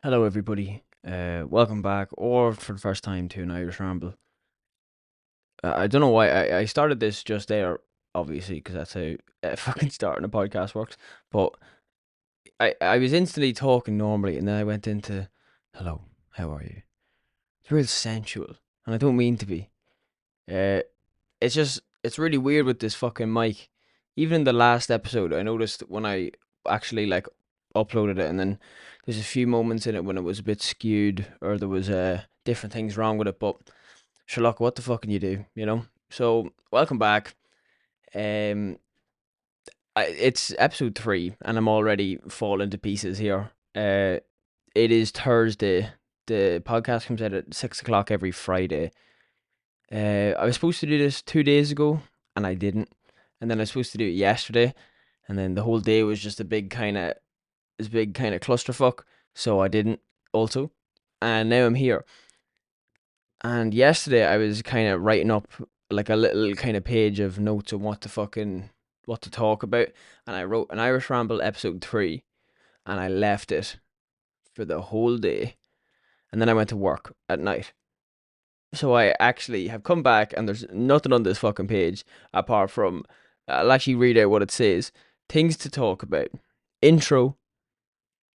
Hello, everybody. Welcome back, or for the first time to an Irish Ramble. I don't know why I started this just there, obviously, because that's how fucking starting a podcast works. But I was instantly talking normally, and then I went into, "Hello, how are you?" It's real sensual, and I don't mean to be. Uh, it's really weird with this fucking mic. Even in the last episode, I noticed when I actually like uploaded it, and then there's a few moments in it when it was a bit skewed or there was different things wrong with it. But Sherlock, what the fuck can you do? So welcome back. Um, it's episode 3, and I'm already falling to pieces here. It is Thursday. The podcast comes out at 6 o'clock every Friday. I was supposed to do this 2 days ago, and I didn't. And then I was supposed to do it yesterday, and then the whole day was just a big kind of clusterfuck. So I didn't also, and now I'm here. And yesterday I was kind of writing up like a little kind of page of notes on what to talk about, and I wrote an Irish Ramble episode 3, and I left it for the whole day, and then I went to work at night. So I actually have come back, and there's nothing on this fucking page apart from I'll actually read out what it says. Things to talk about. Intro,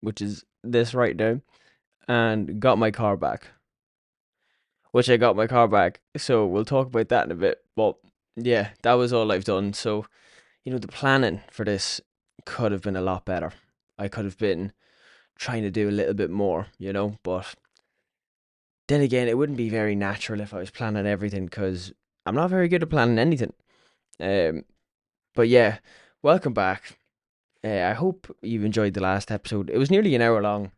which is this right now, and got my car back, which I got my car back. So we'll talk about that in a bit. But yeah, that was all I've done. So, the planning for this could have been a lot better. I could have been trying to do a little bit more, but then again, it wouldn't be very natural if I was planning everything because I'm not very good at planning anything. Um, but yeah, welcome back. I hope you enjoyed the last episode. It was nearly an hour long.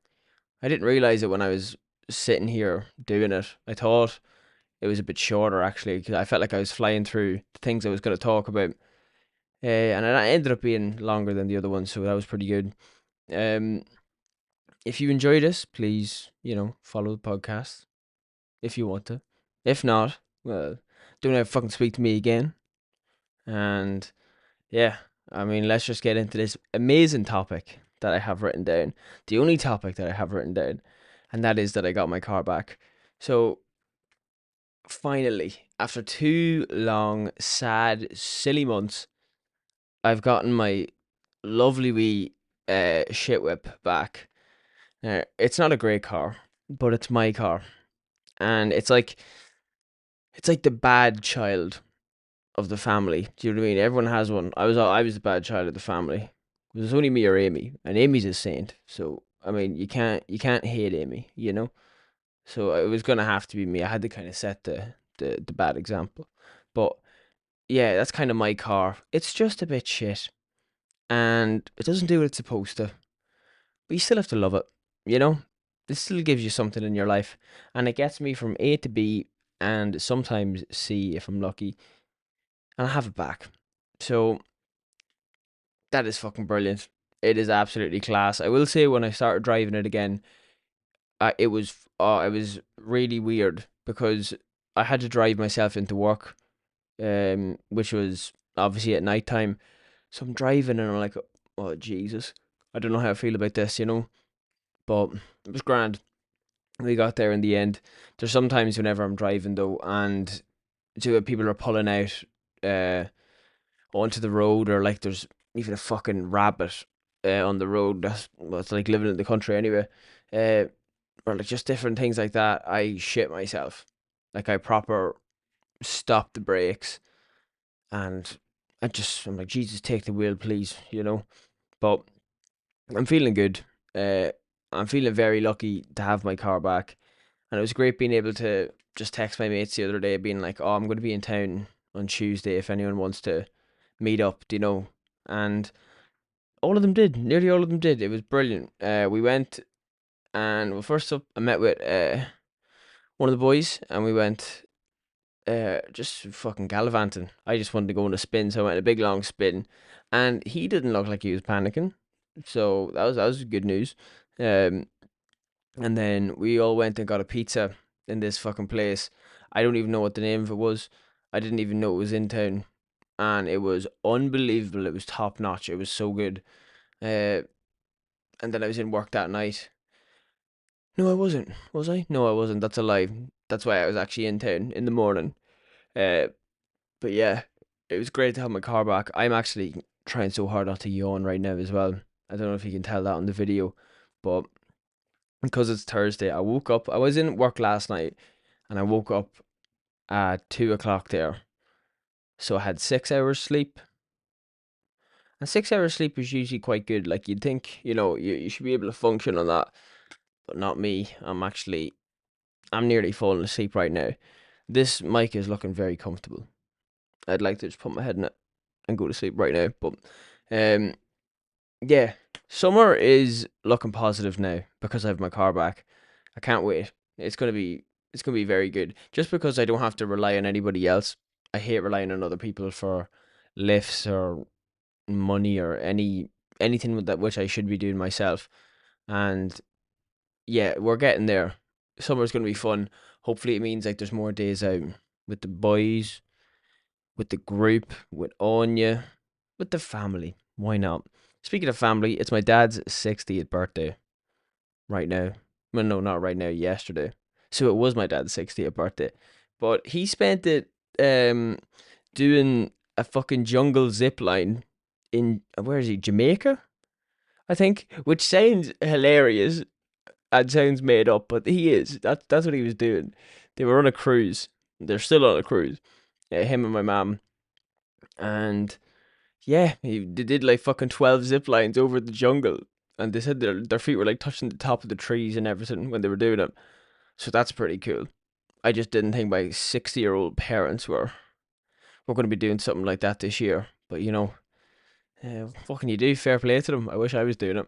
I didn't realize it when I was sitting here doing it. I thought it was a bit shorter actually because I felt like I was flying through the things I was going to talk about. And it ended up being longer than the other one, so that was pretty good. Um, if you enjoy this, please, follow the podcast if you want to. If not, well, don't ever fucking speak to me again. And yeah, I mean, let's just get into this amazing topic that I have written down. The only topic that I have written down, and that is that I got my car back. So finally, after 2 long, sad, silly months, I've gotten my lovely wee shit whip back. Now, it's not a great car, but it's my car, and it's like the bad child of the family. Do you know what I mean? Everyone has one. I was the bad child of the family. It was only me or Amy, and Amy's a saint. So I mean, you can't hate Amy, you know. So it was gonna have to be me. I had to kind of set the bad example, but yeah, that's kind of my car. It's just a bit shit, and it doesn't do what it's supposed to. But you still have to love it, you know? It still gives you something in your life. And it gets me from A to B and sometimes C if I'm lucky. And I have it back. So that is fucking brilliant. It is absolutely class. I will say when I started driving it again, it was really weird because I had to drive myself into work, which was obviously at night time. So I'm driving and I'm like, oh Jesus, I don't know how I feel about this, but it was grand. We got there in the end. There's sometimes whenever I'm driving though, and people are pulling out uh onto the road, or like there's even a fucking rabbit on the road. It's like living in the country anyway. Uh, or like just different things like that. I shit myself. Like I proper stop the brakes, and I'm like, Jesus, take the wheel, please. But I'm feeling good. Uh, I'm feeling very lucky to have my car back. And it was great being able to just text my mates the other day, being like, "Oh, I'm going to be in town on Tuesday if anyone wants to meet up," And all of them did. Nearly all of them did. It was brilliant. We went, and well, first up, I met with one of the boys, and we went just fucking gallivanting. I just wanted to go on a spin, so I went a big long spin, and he didn't look like he was panicking. So that was good news. Um, and then we all went and got a pizza in this fucking place. I don't even know what the name of it was. I didn't even know it was in town. And it was unbelievable. It was top notch. It was so good. Uh, and then I was in work that night. No, I wasn't. Was I? No, I wasn't. That's a lie. That's why I was actually in town in the morning. Uh, but yeah, it was great to have my car back. I'm actually trying so hard not to yawn right now as well. I don't know if you can tell that on the video, but because it's Thursday, I woke up. I was in work last night, and I woke up at 2 o'clock there. So I had 6 hours sleep. And 6 hours sleep is usually quite good. Like you'd think, you should be able to function on that, but not me. I'm nearly falling asleep right now. This mic is looking very comfortable. I'd like to just put my head in it and go to sleep right now. But um, yeah, summer is looking positive now because I have my car back. I can't wait. It's gonna be very good. Just because I don't have to rely on anybody else. I hate relying on other people for lifts or money or anything with that which I should be doing myself. And yeah, we're getting there. Summer's gonna be fun. Hopefully, it means like there's more days out with the boys, with the group, with Anya, with the family. Why not? Speaking of family, it's my dad's 60th birthday right now. Well, no, not right now, yesterday. So it was my dad's 60th birthday. But he spent it um doing a fucking jungle zip line in where is he? Jamaica, I think, which sounds hilarious and sounds made up, but he is. That's what he was doing. They were on a cruise. They're still on a cruise. Him and my mom, and yeah, they did like fucking 12 zip lines over the jungle, and they said their feet were like touching the top of the trees and everything when they were doing it. So that's pretty cool. I just didn't think my 60-year-old parents were going to be doing something like that this year. But what can you do? Fair play to them. I wish I was doing it.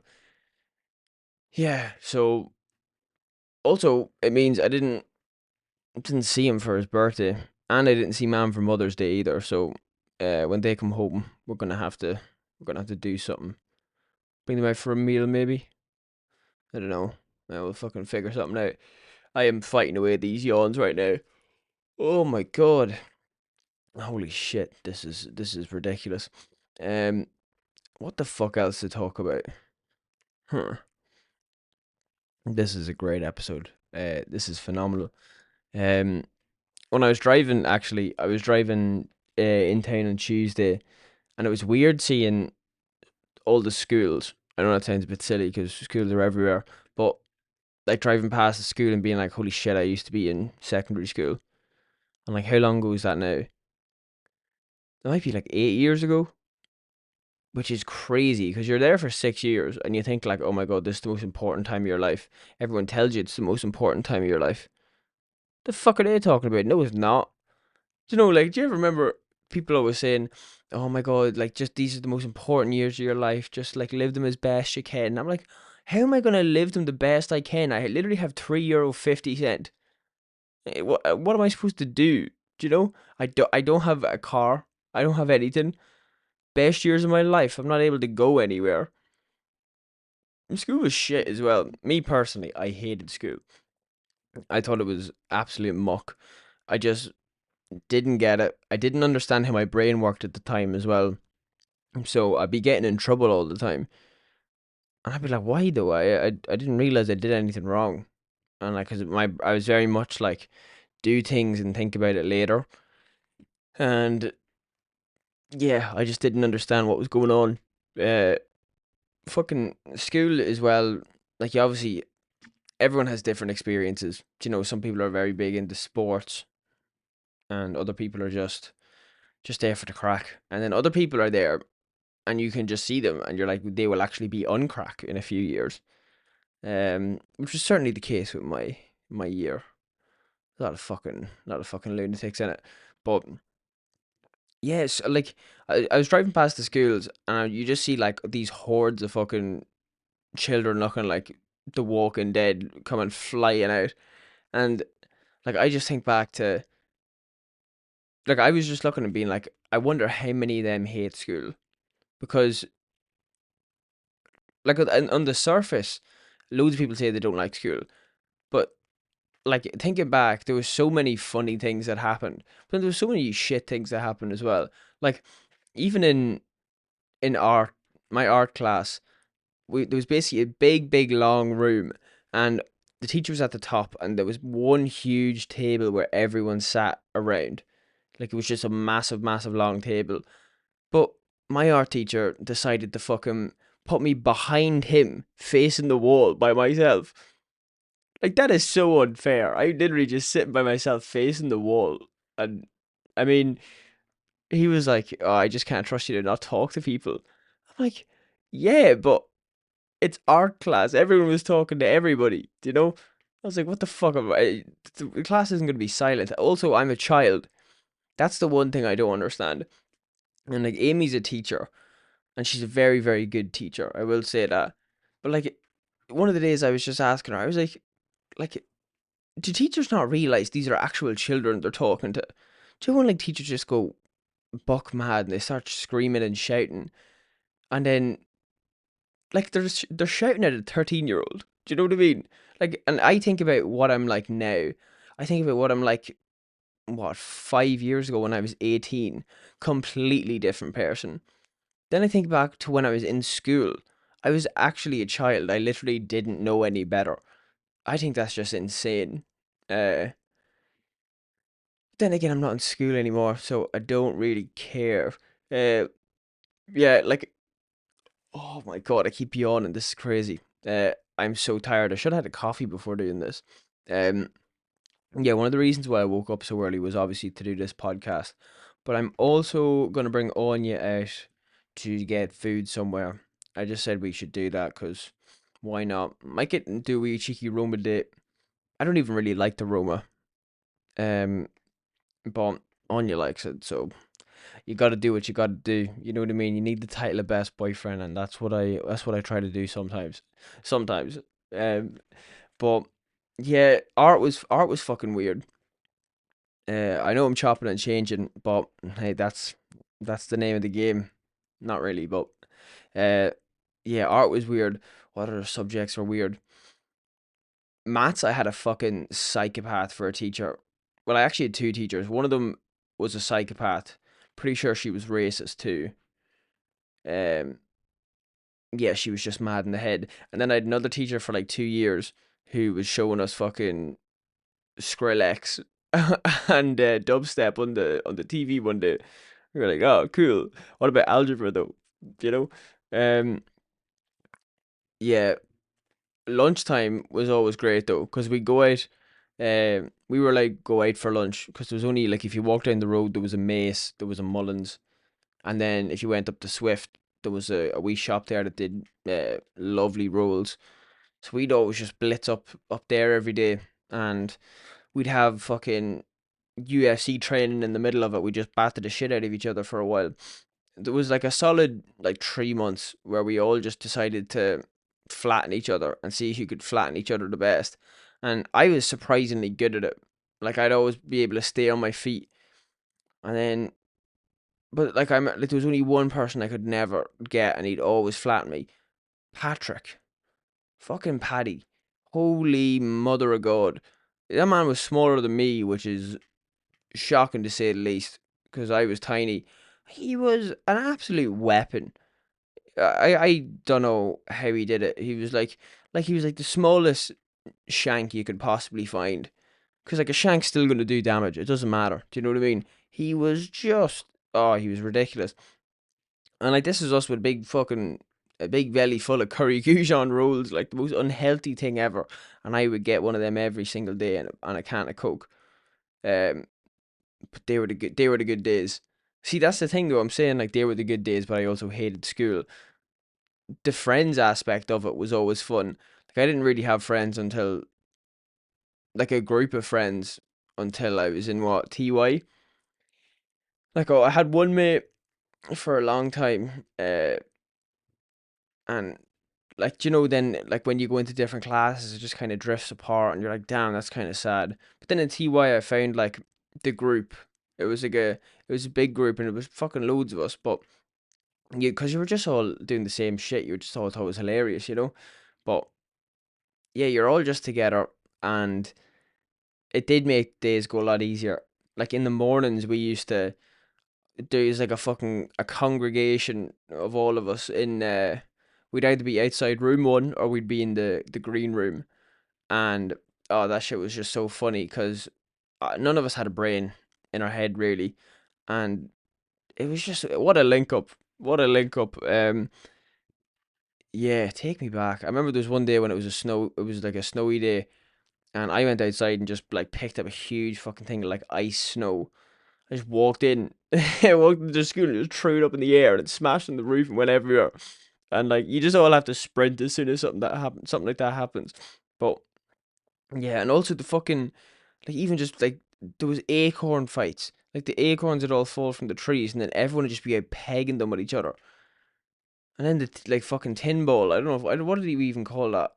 Yeah. So also it means I didn't see him for his birthday, and I didn't see Mum for Mother's Day either. So when they come home, we're gonna have to do something. Bring them out for a meal, maybe. I don't know. We'll fucking figure something out. I am fighting away these yawns right now. Oh my god. Holy shit. This is ridiculous. Um what the fuck else to talk about? Huh. This is a great episode. This is phenomenal. Um when I was driving, actually, I was driving in town on Tuesday, and it was weird seeing all the schools. I know that sounds a bit silly because schools are everywhere, but like driving past the school and being like, holy shit, I used to be in secondary school. And like, how long ago is that now? It might be like 8 years ago, which is crazy because you're there for 6 years and you think like, oh my god, this is the most important time of your life. Everyone tells you it's the most important time of your life. The fuck are they talking about? No, it's not. Like, do you ever remember people always saying, oh my god, like, just these are the most important years of your life. Just like live them as best you can. And I'm like, how am I gonna live them the best I can? I literally have €3.50. What am I supposed to do? Do you know? I don't have a car. I don't have anything. Best years of my life. I'm not able to go anywhere. And school was shit as well. Me personally, I hated school. I thought it was absolute muck. I just didn't get it. I didn't understand how my brain worked at the time as well. So I'd be getting in trouble all the time. And I'd be like, why though? I didn't realize I did anything wrong. And like, cause I was very much like, do things and think about it later. And yeah, I just didn't understand what was going on. Uh, Fucking school as well. Like, obviously, everyone has different experiences. Some people are very big into sports, and other people are just there for the crack. And then other people are there, and you can just see them, and you're like, they will actually be on crack in a few years. Which was certainly the case with my year. A lot of fucking lunatics in it, but yes, like I was driving past the schools, and you just see like these hordes of fucking children looking like the Walking Dead coming flying out, and like I just think back to like I was just looking and being like, I wonder how many of them hate school because like on the surface, loads of people say they don't like school, but like thinking back, there was so many funny things that happened, but there was so many shit things that happened as well. Like even in art, my art class, there was basically a big long room, and the teacher was at the top, and there was one huge table where everyone sat around. Like it was just a massive, massive long table. But my art teacher decided to fucking put me behind him, facing the wall by myself. Like that is so unfair. I literally just sitting by myself facing the wall. And I mean, he was like, "Oh, I just can't trust you to not talk to people." I'm like, "Yeah, but it's art class. Everyone was talking to everybody, you know?" I was like, "What the fuck am I? The class isn't going to be silent." Also, I'm a child. That's the one thing I don't understand. And like Amy's a teacher, and she's a very, very good teacher. I will say that. But like one of the days I was just asking her, I was like, do teachers not realize these are actual children they're talking to? Do you know when like teachers just go buck mad and they start screaming and shouting, and then like they're shouting at a 13-year-old? Do you know what I mean? Like, and I think about what I'm like now. I think about what I'm like, what, 5 years ago when I was 18, completely different person. Then I think back to when I was in school. I was actually a child. I literally didn't know any better. I think that's just insane. Uh, then again, I'm not in school anymore, so I don't really care. Uh, yeah, like, oh my god, I keep yawning. This is crazy. I'm so tired. I should have had a coffee before doing this. Um, yeah, one of the reasons why I woke up so early was obviously to do this podcast, but I'm also gonna bring Anya out to get food somewhere. I just said we should do that because why not? Might get do a wee cheeky Roma date. I don't even really like the Roma, um, but Anya likes it, so you got to do what you got to do. You know what I mean? You need the title of best boyfriend, and that's what I try to do sometimes. Sometimes, but yeah, art was fucking weird. I know I'm chopping and changing, but hey, that's the name of the game. Not really, but uh, yeah, art was weird. What other subjects were weird? Maths, I had a fucking psychopath for a teacher. Well, I actually had two teachers. One of them was a psychopath. Pretty sure she was racist too. Um, yeah, she was just mad in the head. And then I had another teacher for like 2 years who was showing us fucking Skrillex and dubstep on the TV one day. We were like, oh, cool. What about algebra though? You know? Um, yeah, lunchtime was always great though, because we go out. We were like go out for lunch because there was only like if you walked down the road there was a Mace, there was a Mullins, and then if you went up to Swift there was a wee shop there that did lovely rolls. So we'd always just blitz up there every day, and we'd have fucking UFC training in the middle of it. We just battered the shit out of each other for a while. There was like a solid like 3 months where we all just decided to flatten each other and see who could flatten each other the best. And I was surprisingly good at it. Like I'd always be able to stay on my feet. And then but like I'm like there was only one person I could never get and he'd always flatten me. Patrick. Fucking Paddy. Holy mother of God. That man was smaller than me, which is shocking to say the least, because I was tiny. He was an absolute weapon. I don't know how he did it. He was like the smallest shank you could possibly find. Because like a shank's still gonna do damage. It doesn't matter. Do you know what I mean? He was just he was ridiculous. And like this is us with a big belly full of curry Goujon rolls, like the most unhealthy thing ever. And I would get one of them every single day and a can of Coke. Um, but they were the good days. See, that's the thing though. I'm saying like they were the good days, but I also hated school. The friends aspect of it was always fun. Like I didn't really have friends until like a group of friends until I was in what TY. Like I had one mate for a long time, and like you know then like when you go into different classes, it just kind of drifts apart, and you're like, damn, that's kind of sad. But then in TY, I found like the group. It was a big group, and it was fucking loads of us, but yeah, because you were just all doing the same shit. You just all thought it was hilarious, you know. But yeah, you're all just together, and it did make days go a lot easier. Like in the mornings, we used to there's like a congregation of all of us in. We'd either be outside room one or we'd be in the green room, and oh, that shit was just so funny because none of us had a brain in our head really, and it was just what a link up, what a link up. Yeah, take me back. I remember there was one day when it was like a snowy day, and I went outside and just like picked up a huge fucking thing of like ice snow. I just walked in, I walked into the school and it just threw it up in the air and it smashed on the roof and went everywhere. And like you just all have to sprint as soon as something like that happens. But yeah, and also the fucking like even just like there was acorn fights. Like the acorns would all fall from the trees and then everyone would just be out pegging them with each other. And then like fucking tin ball. I don't know what did we even call that?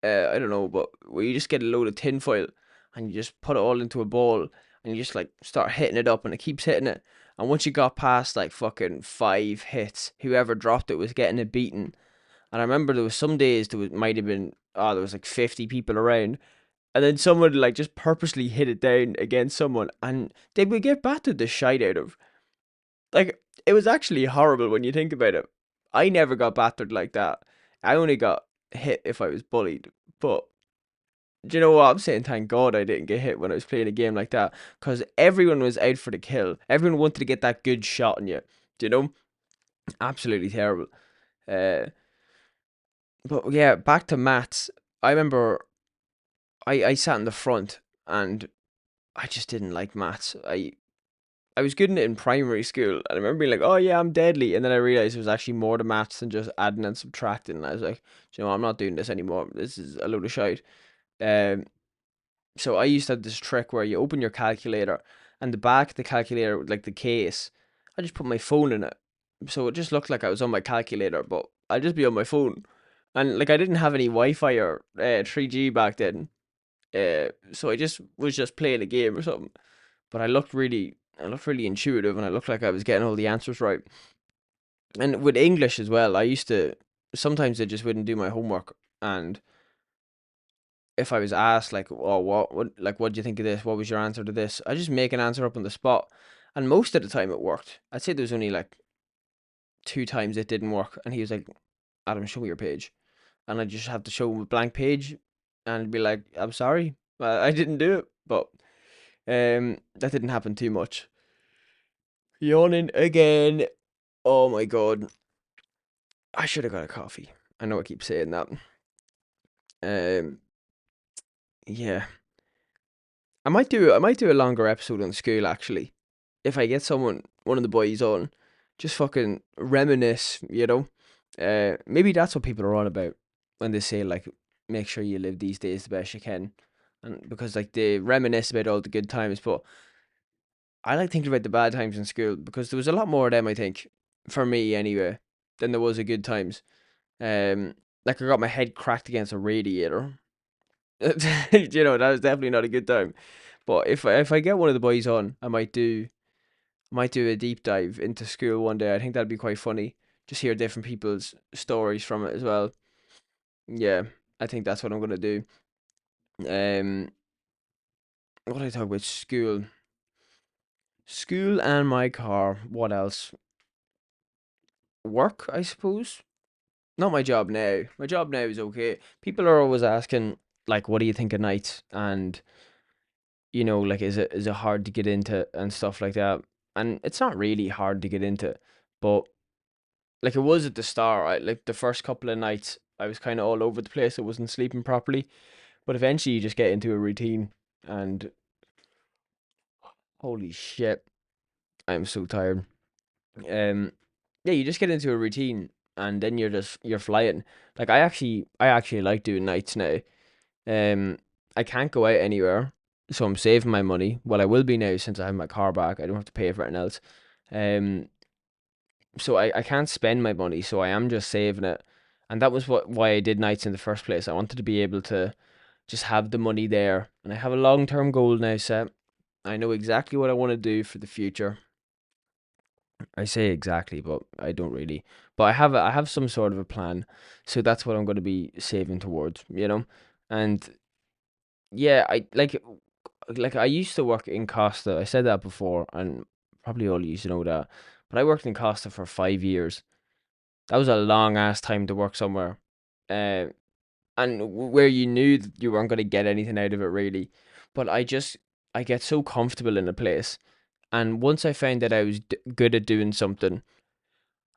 I don't know, but where you just get a load of tin foil and you just put it all into a ball and you just like start hitting it up and it keeps hitting it. And once you got past like fucking 5 hits, whoever dropped it was getting it beaten. And I remember there was some days might have been there was like 50 people around, and then someone like just purposely hit it down against someone, and they would get battered the shite out of. Like it was actually horrible when you think about it. I never got battered like that. I only got hit if I was bullied. But do you know what? I'm saying thank God I didn't get hit when I was playing a game like that, because everyone was out for the kill. Everyone wanted to get that good shot on you. Do you know? Absolutely terrible. Uh, but yeah, back to maths. I remember I sat in the front and I just didn't like maths. I was good in it in primary school, and I remember being like, "Oh yeah, I'm deadly," and then I realized it was actually more to maths than just adding and subtracting. And I was like, "Do you know, I'm not doing this anymore. This is a load of shite." Um, so I used to have this trick where you open your calculator, and the back of the calculator, like the case, I just put my phone in it, so it just looked like I was on my calculator, but I'd just be on my phone, and like I didn't have any Wi-Fi or 3G back then, so I just was just playing a game or something. But I looked really intuitive, and I looked like I was getting all the answers right. And with English as well, I used to sometimes I just wouldn't do my homework, and if I was asked like, "Oh, what do you think of this? What was your answer to this?" I just make an answer up on the spot, and most of the time it worked. I'd say there was only like 2 times it didn't work, and he was like, "Adam, show me your page," and I just have to show him a blank page, and be like, "I'm sorry, I didn't do it," but that didn't happen too much. Yawning again. Oh my god. I should have got a coffee. I know I keep saying that. Um, yeah. I might do a longer episode on school actually. If I get one of the boys on, just fucking reminisce, you know? Maybe that's what people are on about when they say like make sure you live these days the best you can. And because like they reminisce about all the good times, but I like thinking about the bad times in school because there was a lot more of them, I think, for me anyway, than there was of good times. Um, like I got my head cracked against a radiator. You know, that was definitely not a good time. But if I get one of the boys on, I might do a deep dive into school one day. I think that'd be quite funny. Just hear different people's stories from it as well. Yeah, I think that's what I'm gonna do. Um, what did I talk about? School and my car. What else? Work, I suppose. Not my job now. My job now is okay. People are always asking, like, what do you think of nights? And like, is it hard to get into and stuff like that? And it's not really hard to get into, but like it was at the start. Like the first couple of nights, I was kind of all over the place. I wasn't sleeping properly, but eventually you just get into a routine. And holy shit, I'm so tired. Um, yeah, you just get into a routine, and then you're flying. Like I actually like doing nights now. Um, I can't go out anywhere, so I'm saving my money. Well, I will be now since I have my car back. I don't have to pay for anything else. Um, so I can't spend my money, so I am just saving it. And that was why I did nights in the first place. I wanted to be able to just have the money there, and I have a long term goal now set. I know exactly what I want to do for the future. I say exactly, but I don't really. But I have some sort of a plan, so that's what I'm going to be saving towards. And yeah, like I used to work in Costa. I said that before, and probably all you used to know that. But I worked in Costa for 5 years. That was a long ass time to work somewhere. Uh, and where you knew that you weren't going to get anything out of it really. But I get so comfortable in a place, and once I found that I was good at doing something,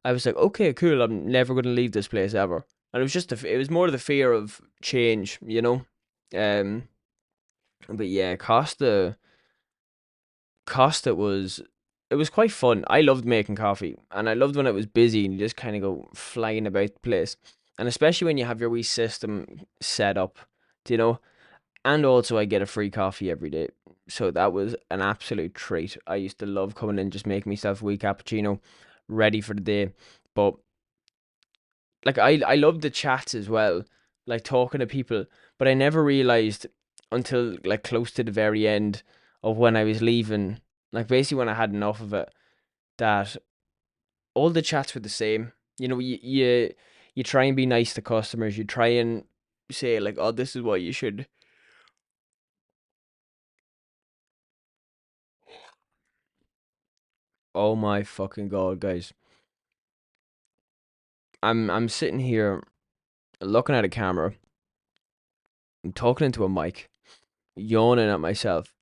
I was like, okay, cool. I'm never going to leave this place ever. And it was just it was more the fear of change, you know. Um, but yeah, Costa was it was quite fun. I loved making coffee, and I loved when it was busy and you just kind of go flying about the place, and especially when you have your wee system set up, you know. And also, I get a free coffee every day, so that was an absolute treat. I used to love coming in, just making myself a wee cappuccino, ready for the day. But like I love the chats as well, like talking to people. But I never realized until like close to the very end of when I was leaving, like basically when I had enough of it, that all the chats were the same. You know, you try and be nice to customers. You try and say like, "Oh, this is what you should." Oh my fucking god, guys! I'm sitting here looking at a camera, I'm talking into a mic, yawning at myself,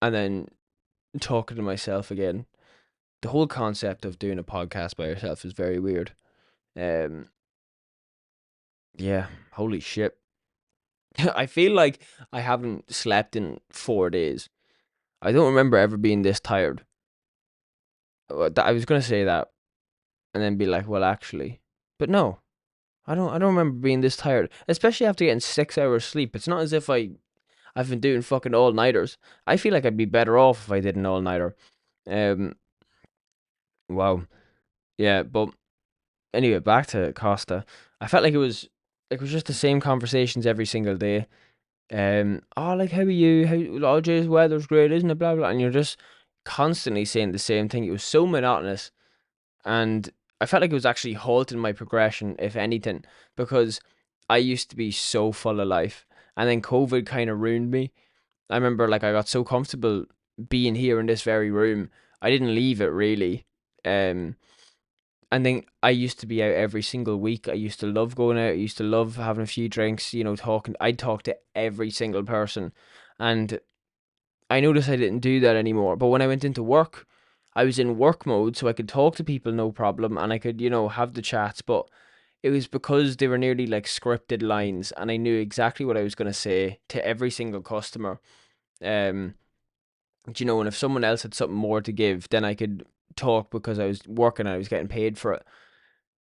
and then talking to myself again. The whole concept of doing a podcast by yourself is very weird. Um, yeah, holy shit. I feel like I haven't slept in 4 days. I don't remember ever being this tired. I was gonna say that and then be like, well, actually, but no, I don't remember being this tired, especially after getting 6 hours sleep. It's not as if I've been doing fucking all nighters. I feel like I'd be better off if I did an all nighter. Um, wow, yeah, but anyway, back to Costa. I felt like it was just the same conversations every single day. Oh, like how are you? How oh, geez, weather's great, isn't it? Blah blah, and you're just constantly saying the same thing. It was so monotonous, and I felt like it was actually halting my progression, if anything, because I used to be so full of life, and then COVID kind of ruined me. I remember like I got so comfortable being here in this very room, I didn't leave it really. Um, and then I used to be out every single week. I used to love going out. I used to love having a few drinks, you know, talking. I'd talk to every single person. And I noticed I didn't do that anymore. But when I went into work, I was in work mode, so I could talk to people no problem and I could, you know, have the chats. But it was because they were nearly like scripted lines and I knew exactly what I was going to say to every single customer. Um, you know, and if someone else had something more to give, then I could talk because I was working and I was getting paid for it,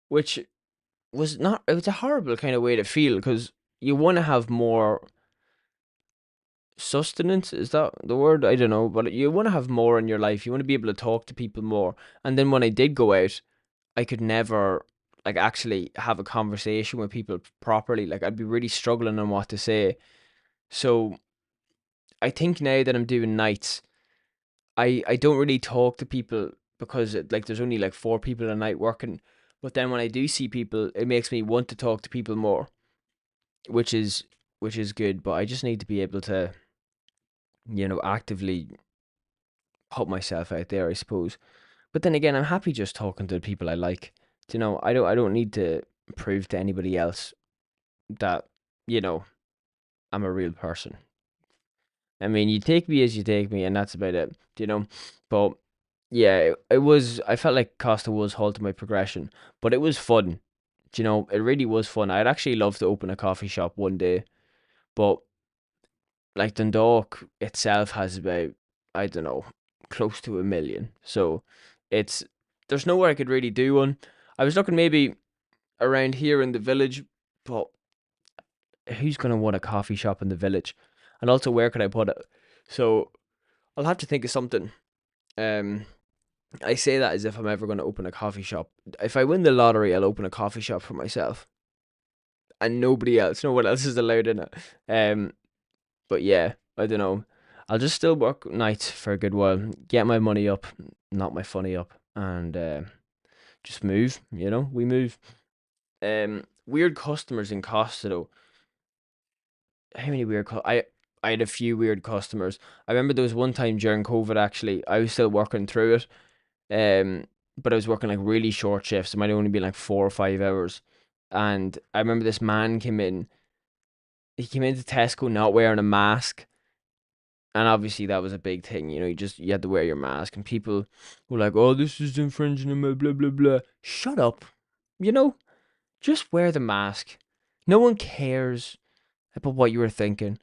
which was not it was a horrible kind of way to feel because you want to have more sustenance, is that the word? I don't know, but you want to have more in your life. You want to be able to talk to people more. And then when I did go out, I could never like actually have a conversation with people properly. Like I'd be really struggling on what to say. So I think now that I'm doing nights, I don't really talk to people because like there's only like four people a night working. But then when I do see people, it makes me want to talk to people more, which is good. But I just need to be able to, you know, actively put myself out there, I suppose. But then again, I'm happy just talking to the people I like. You know, I don't need to prove to anybody else that, you know, I'm a real person. I mean, you take me as you take me, and that's about it. You know, but yeah, it was. I felt like Costa was halting my progression, but it was fun. You know, it really was fun. I'd actually love to open a coffee shop one day, but like Dundalk itself has about, I don't know, close to 1 million. So it's there's nowhere I could really do one. I was looking maybe around here in the village, but who's gonna want a coffee shop in the village? And also where could I put it? So I'll have to think of something. Um I say that as if I'm ever gonna open a coffee shop. If I win the lottery, I'll open a coffee shop for myself. And nobody else. No one else is allowed in it. But yeah, I don't know. I'll just still work nights for a good while, get my money up, not my funny up, and just move. You know, we move. Weird customers in Costa though. How many weird? I had a few weird customers. I remember there was one time during COVID. Actually, I was still working through it. But I was working like really short shifts. It might only be like 4 or 5 hours. And I remember this man came in he came into Tesco not wearing a mask, and obviously that was a big thing. You had to wear your mask, and people were like, "Oh, this is infringing on my blah blah blah." Shut up. You know, just wear the mask. No one cares about what you were thinking.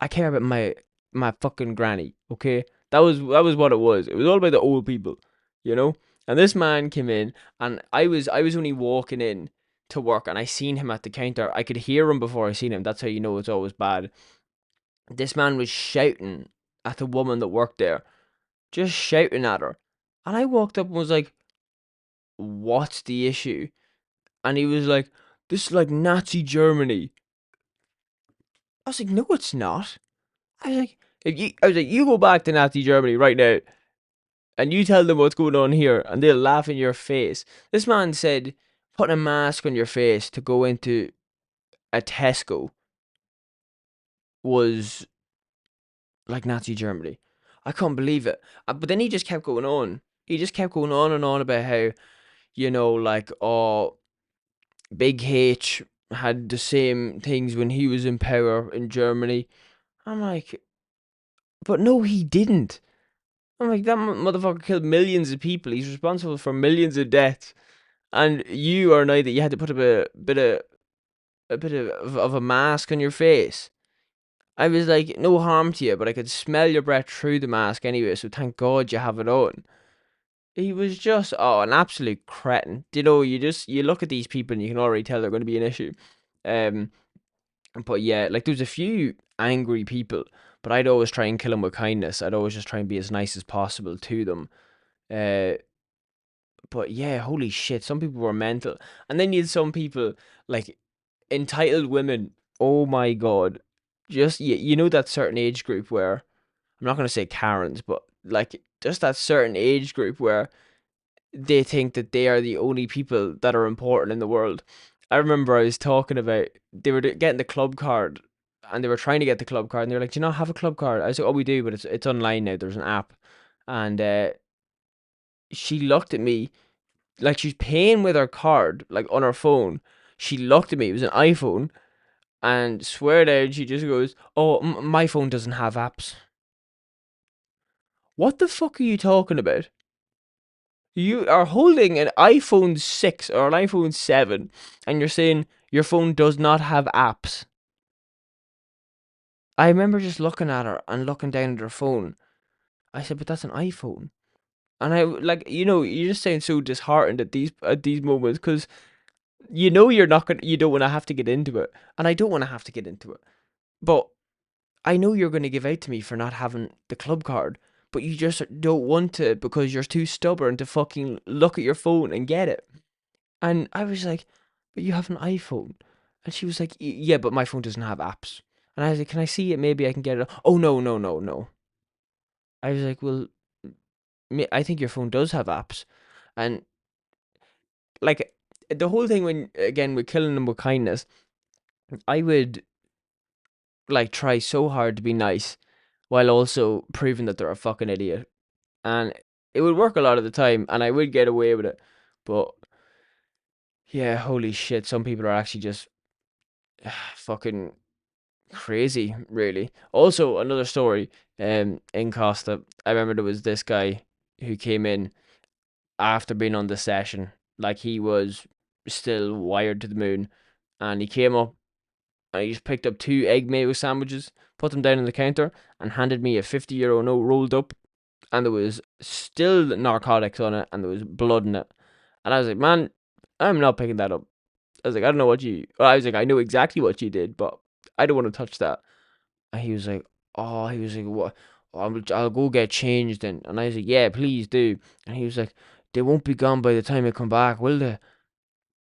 I care about my fucking granny. Okay, that was what it was. It was all about the old people. You know. And this man came in, and I was only walking in to work, and I seen him at the counter. I could hear him before I seen him. That's how you know it's always bad. This man was shouting at the woman that worked there, just shouting at her. And I walked up and was like, "What's the issue?" And he was like, "This is like Nazi Germany." I was like, "No, it's not." I was like, "You go back to Nazi Germany right now, and you tell them what's going on here, and they'll laugh in your face." This man said, "Putting a mask on your face to go into a Tesco was like Nazi Germany." I couldn't believe it. But then he just kept going on. He just kept going on and on about how, like, oh, Big H had the same things when he was in power in Germany. I'm like, but no, he didn't. I'm like, that motherfucker killed millions of people. He's responsible for millions of deaths. And you are now that you had to put a bit of a mask on your face. I was like, no harm to you, but I could smell your breath through the mask anyway, so thank God you have it on. He was just, an absolute cretin. You look at these people and you can already tell they're going to be an issue. Um, but yeah, like there was a few angry people, but I'd always try and kill them with kindness. I'd always just try and be as nice as possible to them. Uh, but yeah, holy shit, some people were mental. And then you had some people, like, entitled women. Oh my God. Just, you know that certain age group where, I'm not going to say Karens, but like, just that certain age group where they think that they are the only people that are important in the world. I remember I was talking about they were getting the club card, and they were trying to get the club card, and they were like, "Do you not have a club card?" I was like, "Oh, we do, but it's online now. There's an app." And she looked at me like she's paying with her card, like on her phone. She looked at me. It was an iPhone, and swear down, she just goes, "Oh, my phone doesn't have apps." What the fuck are you talking about? You are holding an iPhone 6 or an iPhone 7 and you're saying your phone does not have apps. I remember just looking at her and looking down at her phone. I said, "But that's an iPhone." And I like, you just sound so disheartened at these moments because you're not gonna, you don't want to have to get into it, and I don't want to have to get into it. But I know you're going to give out to me for not having the club card, but you just don't want to because you're too stubborn to fucking look at your phone and get it. And I was like, "But you have an iPhone." And she was like, "Yeah, but my phone doesn't have apps." And I was like, "Can I see it? Maybe I can get it." "Oh, no, no, no, no." I was like, "Well, I think your phone does have apps." And like the whole thing when, again, with killing them with kindness, I would like try so hard to be nice while also proving that they're a fucking idiot. And it would work a lot of the time and I would get away with it. But yeah, holy shit, some people are actually just fucking crazy, really. Also, another story, in Costa, I remember there was this guy who came in after being on the session, like he was still wired to the moon, and he came up and he just picked up two egg mayo sandwiches, put them down on the counter, and handed me a €50 note rolled up, and there was still narcotics on it, and there was blood in it, and I was like, "Man, I'm not picking that up." I was like, "I don't know what you," well, I was like, "I know exactly what you did, but I don't want to touch that." And he was like, "Oh," he was like, "What? I'll go get changed then." And I was like, "Yeah, please do." And he was like, "They won't be gone by the time I come back, will they?"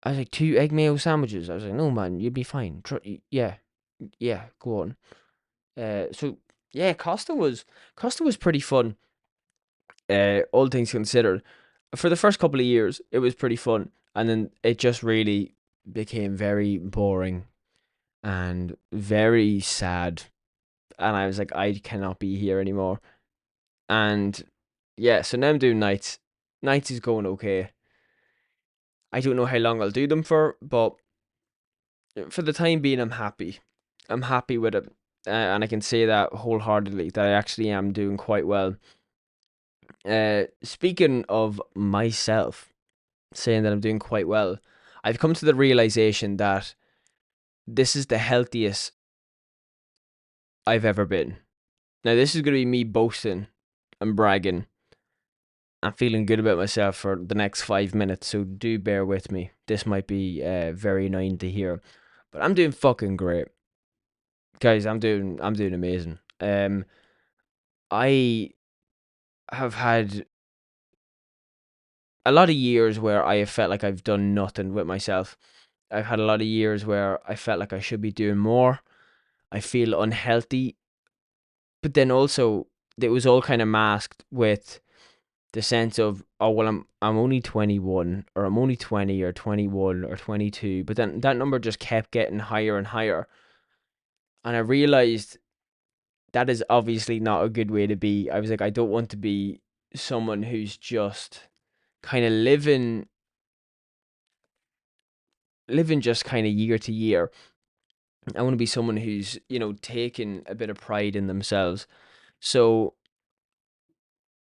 I was like, "Two egg mayo sandwiches." I was like, "No, man, you'll be fine. Yeah, yeah, go on." So yeah, Costa was pretty fun. All things considered, for the first couple of years, it was pretty fun, and then it just really became very boring and very sad. And I was like, I cannot be here anymore. And yeah, so now I'm doing nights. Nights is going okay. I don't know how long I'll do them for, but for the time being, I'm happy. I'm happy with it, and I can say that wholeheartedly that I actually am doing quite well. Speaking of myself, saying that I'm doing quite well, I've come to the realization that this is the healthiest I've ever been. Now, this is going to be me boasting and bragging. I'm feeling good about myself for the next 5 minutes, so do bear with me. This might be very annoying to hear, but I'm doing fucking great, guys. I'm doing amazing. I have had a lot of years where I have felt like I've done nothing with myself. I've had a lot of years where I felt like I should be doing more. I feel unhealthy, but then also it was all kind of masked with the sense of, oh well, I'm only 21, or I'm only 20 or 21 or 22, but then that number just kept getting higher and higher, and I realized that is obviously not a good way to be. I was like, I don't want to be someone who's just kind of living just kind of year to year. I want to be someone who's, taking a bit of pride in themselves. So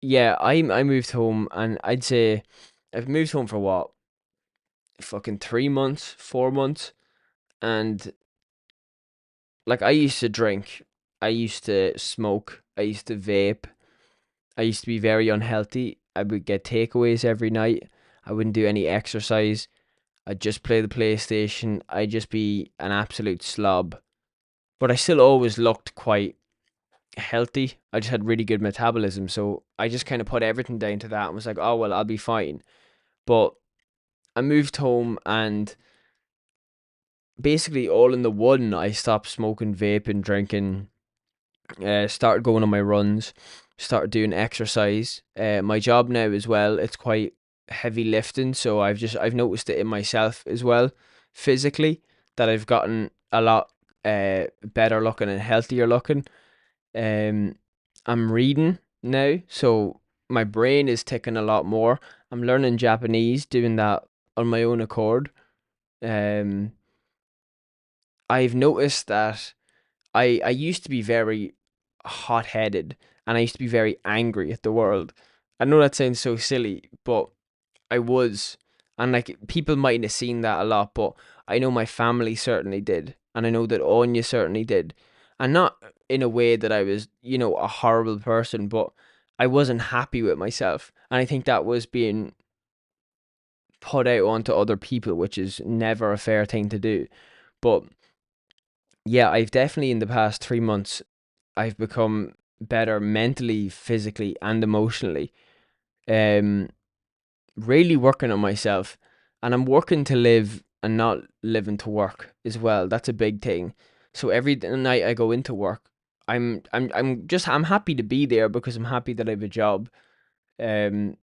yeah, I moved home, and I'd say I've moved home for what, fucking 3 months, 4 months, and like, I used to drink, I used to smoke, I used to vape, I used to be very unhealthy. I would get takeaways every night. I wouldn't do any exercise. I'd just play the PlayStation. I'd just be an absolute slob. But I still always looked quite healthy. I just had really good metabolism. So I just kind of put everything down to that and was like, oh, well, I'll be fine. But I moved home, and basically all in the one, I stopped smoking, vaping, drinking, started going on my runs, started doing exercise. My job now as well, it's quite heavy lifting, so I've noticed it in myself as well, physically, that I've gotten a lot better looking and healthier looking. Um, I'm reading now, so my brain is ticking a lot more. I'm learning Japanese, doing that on my own accord. Um, I've noticed that I used to be very hot headed, and I used to be very angry at the world. I know that sounds so silly, but I was. And like, people mightn't have seen that a lot, but I know my family certainly did. And I know that Anya certainly did. And not in a way that I was, a horrible person, but I wasn't happy with myself. And I think that was being put out onto other people, which is never a fair thing to do. But yeah, I've definitely, in the past 3 months, I've become better mentally, physically, and emotionally. Um, really working on myself, and I'm working to live and not living to work as well. That's a big thing. So every night I go into work, I'm happy to be there because I'm happy that I have a job. Um,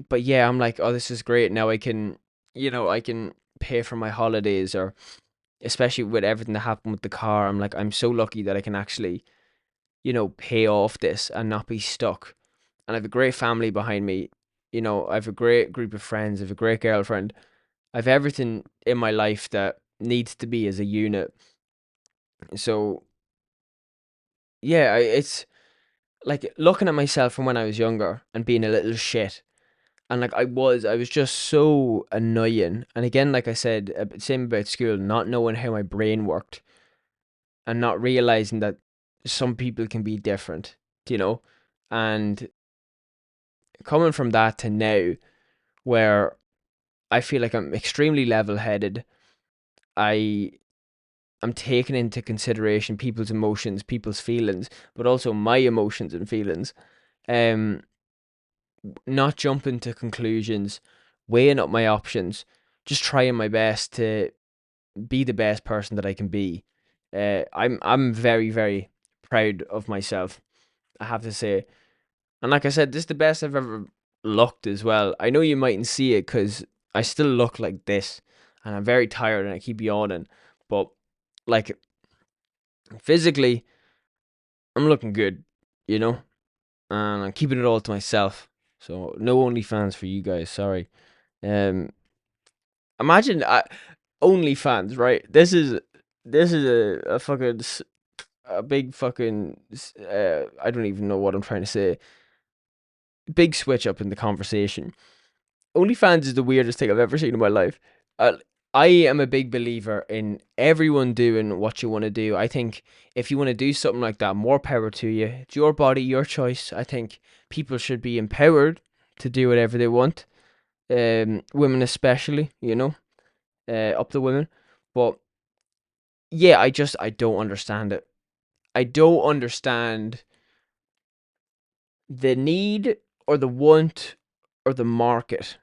but yeah, I'm like, oh, this is great. Now I can pay for my holidays, or especially with everything that happened with the car. I'm like, I'm so lucky that I can actually, pay off this and not be stuck. And I have a great family behind me. I have a great group of friends. I have a great girlfriend. I have everything in my life that needs to be as a unit. So yeah, it's like looking at myself from when I was younger and being a little shit. And like, I was just so annoying. And again, like I said, same about school, not knowing how my brain worked, and not realizing that some people can be different, you know? And coming from that to now, where I feel like I'm extremely level headed, I am taking into consideration people's emotions, people's feelings, but also my emotions and feelings. Um, not jumping to conclusions, weighing up my options, just trying my best to be the best person that I can be. I'm very, very proud of myself, I have to say. And like I said, this is the best I've ever looked as well. I know you mightn't see it because I still look like this, and I'm very tired and I keep yawning. But like, physically, I'm looking good, you know, and I'm keeping it all to myself. So no OnlyFans for you guys. Sorry. Um, imagine OnlyFans, right? This is this is a fucking a big fucking I don't even know what I'm trying to say. Big switch up in the conversation. OnlyFans is the weirdest thing I've ever seen in my life. Uh, I am a big believer in everyone doing what you want to do. I think if you want to do something like that, more power to you. It's your body, your choice. I think people should be empowered to do whatever they want. Women especially, up the women. But yeah, I don't understand it. I don't understand the need or the want or the market.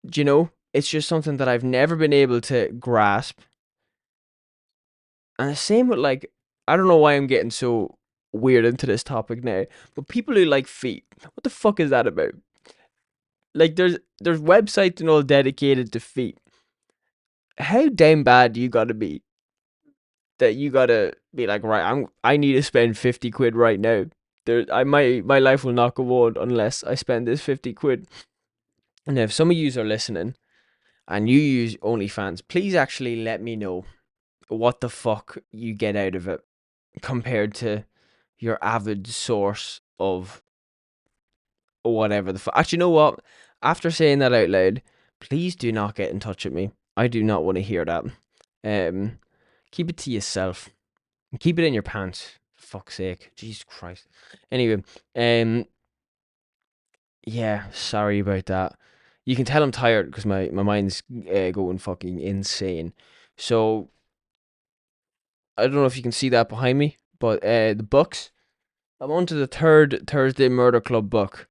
Do you know? It's just something that I've never been able to grasp. And the same with like, I don't know why I'm getting so weird into this topic now, but people who like feet, what the fuck is that about? Like, there's websites and all dedicated to feet. How damn bad do you gotta be that you gotta be like, right, I need to spend 50 quid right now. My life will not go on unless I spend this 50 quid. And if some of you are listening and you use OnlyFans, please actually let me know what the fuck you get out of it compared to your avid source of whatever the fuck. Actually, you know what? After saying that out loud, please do not get in touch with me. I do not want to hear that. Um, keep it to yourself. Keep it in your pants. For fuck's sake. Jesus Christ. Anyway, um, yeah, sorry about that. You can tell I'm tired because my mind's going fucking insane. So I don't know if you can see that behind me, but the books. I'm on to the third Thursday Murder Club book.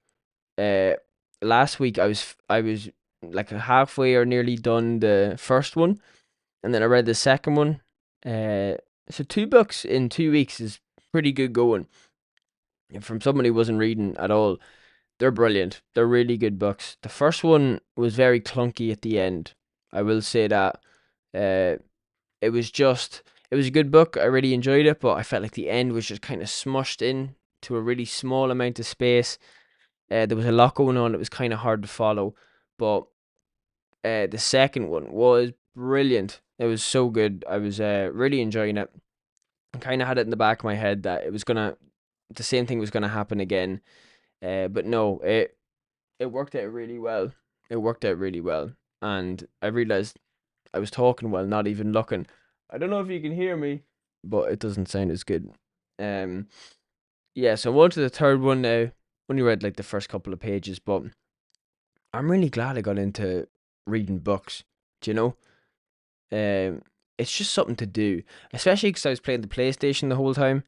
Uh, Last week I was like halfway or nearly done the first one, and then I read the second one. So 2 books in 2 weeks is pretty good going. And from someone who wasn't reading at all, they're brilliant. They're really good books. The first one was very clunky at the end. I will say that. Uh, it was just it was a good book. I really enjoyed it, but I felt like the end was just kind of smushed in to a really small amount of space. There was a lot going on. It was kind of hard to follow, but the second one was brilliant. It was so good. I was really enjoying it. I kind of had it in the back of my head that the same thing was gonna happen again. But no, it worked out really well. It worked out really well, and I realized I was talking while not even looking. I don't know if you can hear me, but it doesn't sound as good. Um, yeah. So I'm on to the third one now. Only read like the first couple of pages, but I'm really glad I got into reading books. Do you know? Um, it's just something to do, especially because I was playing the PlayStation the whole time.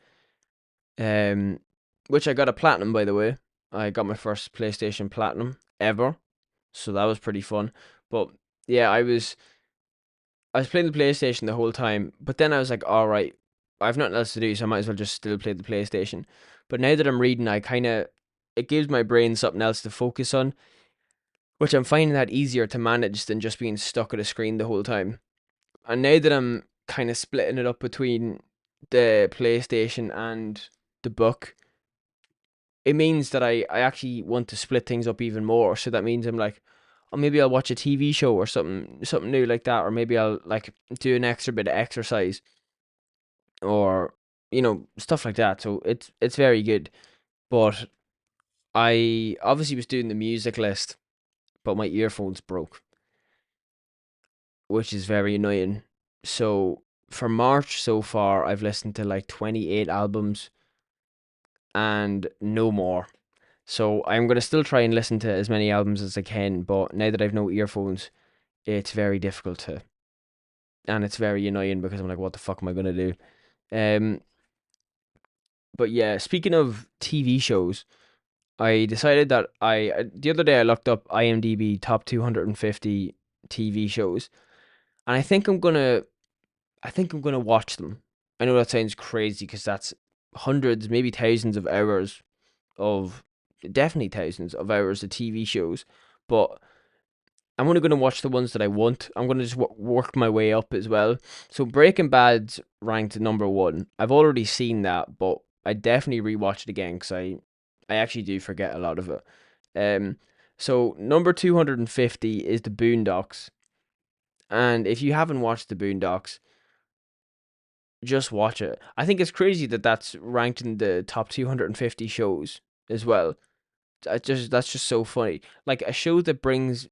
Um, which I got a platinum, by the way. I got my first PlayStation Platinum ever, so that was pretty fun. But yeah, I was playing the PlayStation the whole time, but then I was like, all right, I have nothing else to do, so I might as well just still play the PlayStation. But now that I'm reading, I kind of it gives my brain something else to focus on, which I'm finding that easier to manage than just being stuck at a screen the whole time. And now that I'm kind of splitting it up between the PlayStation and the book, it means that I actually want to split things up even more. So that means I'm like, oh, maybe I'll watch a TV show or something new like that, or maybe I'll like do an extra bit of exercise or stuff like that. So it's very good. But I obviously was doing the music list, but my earphones broke, which is very annoying. So for March so far, I've listened to like 28 albums and no more. So I'm gonna still try and listen to as many albums as I can, but now that I've no earphones, it's very difficult to, and it's very annoying because I'm like, what the fuck am I gonna do? Um, but yeah, speaking of TV shows, I decided that the other day I looked up IMDb top 250 TV shows, and I think I'm gonna watch them. I know that sounds crazy because that's hundreds, maybe thousands of hours of definitely thousands of hours of TV shows, but I'm only going to watch the ones that I want. I'm going to just work my way up as well. So Breaking Bad's ranked number one. I've already seen that, but I definitely rewatch it again because I actually do forget a lot of it. Um, so number 250 is the Boondocks, and if you haven't watched the Boondocks, just watch it. I think it's crazy that that's ranked in the top 250 shows as well. That's just so funny. Like a show that brings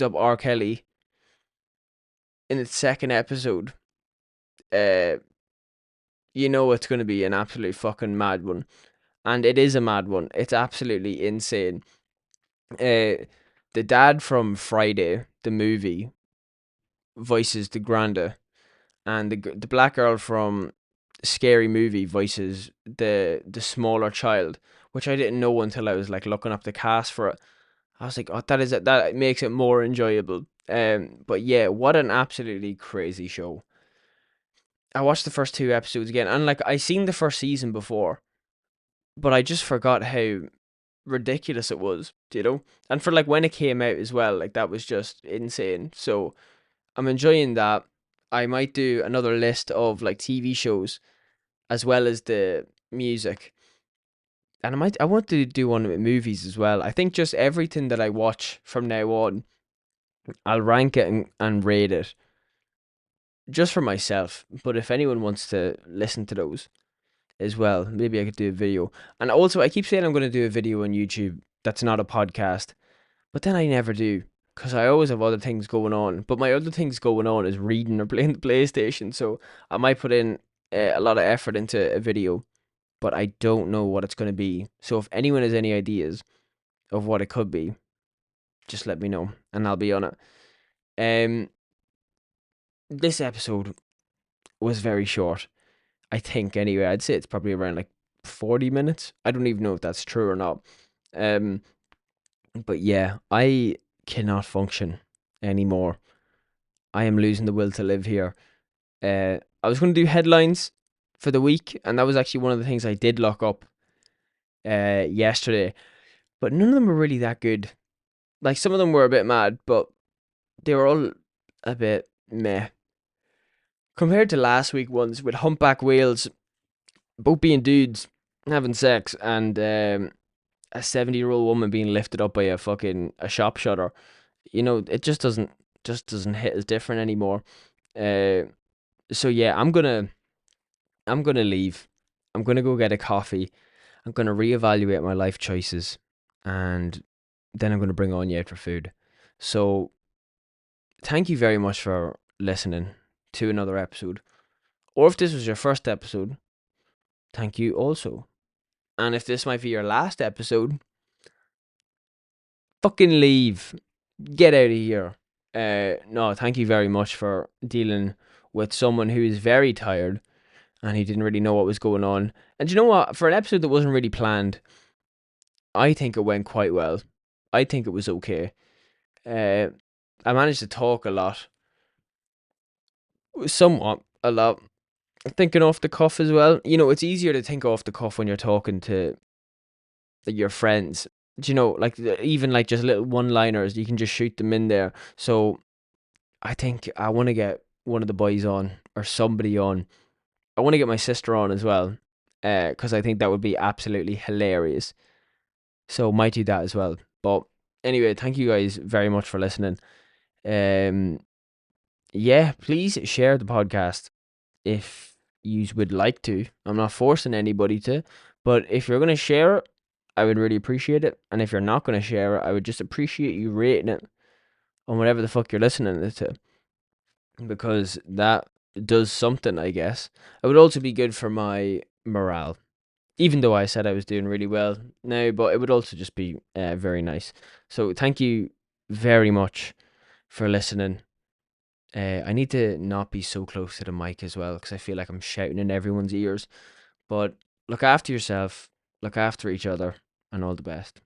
up R. Kelly in its second episode. Uh, you know it's going to be an absolutely fucking mad one, and it is a mad one. It's absolutely insane. The dad from Friday, the movie, voices the Granda, and the black girl from Scary Movie voices the smaller child, which I didn't know until I was like looking up the cast for it. I was like, oh, that makes it more enjoyable. But yeah, what an absolutely crazy show. I watched the first two episodes again, and like I seen the first season before, but I just forgot how ridiculous it was, you know. And for like when it came out as well, like that was just insane. So I'm enjoying that. I might do another list of like TV shows as well as the music. And I want to do one with movies as well. I think just everything that I watch from now on, I'll rank it and rate it just for myself. But if anyone wants to listen to those as well, maybe I could do a video. And also, I keep saying I'm going to do a video on YouTube that's not a podcast, but then I never do because I always have other things going on. But my other things going on is reading or playing the PlayStation. So I might put in a lot of effort into a video, but I don't know what it's going to be. So if anyone has any ideas of what it could be, just let me know and I'll be on it. Um, this episode was very short. I think anyway. I'd say it's probably around like 40 minutes. I don't even know if that's true or not. Um, but yeah, I cannot function anymore. I am losing the will to live here. I was going to do headlines for the week, and that was actually one of the things I did look up yesterday. But none of them were really that good. Like some of them were a bit mad, but they were all a bit meh. Compared to last week ones with humpback whales, both being dudes having sex, and a 70-year-old woman being lifted up by a shop shutter. You know, it just doesn't hit as different anymore. Uh, so yeah, I'm gonna leave. I'm gonna go get a coffee. I'm gonna reevaluate my life choices, and then I'm gonna bring on you out for food. So thank you very much for listening to another episode. Or if this was your first episode, thank you also. And if this might be your last episode, fucking leave. Get out of here. No, thank you very much for dealing with someone who is very tired and he didn't really know what was going on. And you know what? For an episode that wasn't really planned, I think it went quite well. I think it was okay. Uh, I managed to talk a lot, somewhat a lot, thinking off the cuff as well. You know, it's easier to think off the cuff when you're talking to your friends. Do you know, like even like just little one-liners, you can just shoot them in there. So I think I want to get one of the boys on or somebody on. I want to get my sister on as well, because I think that would be absolutely hilarious. So might do that as well. But anyway, thank you guys very much for listening. Um, yeah, please share the podcast if you would like to. I'm not forcing anybody to, but if you're gonna share it, I would really appreciate it. And if you're not gonna share it, I would just appreciate you rating it on whatever the fuck you're listening to, because that does something, I guess. It would also be good for my morale, even though I said I was doing really well now, but it would also just be very nice. So thank you very much for listening. I need to not be so close to the mic as well because I feel like I'm shouting in everyone's ears. But look after yourself, look after each other, and all the best.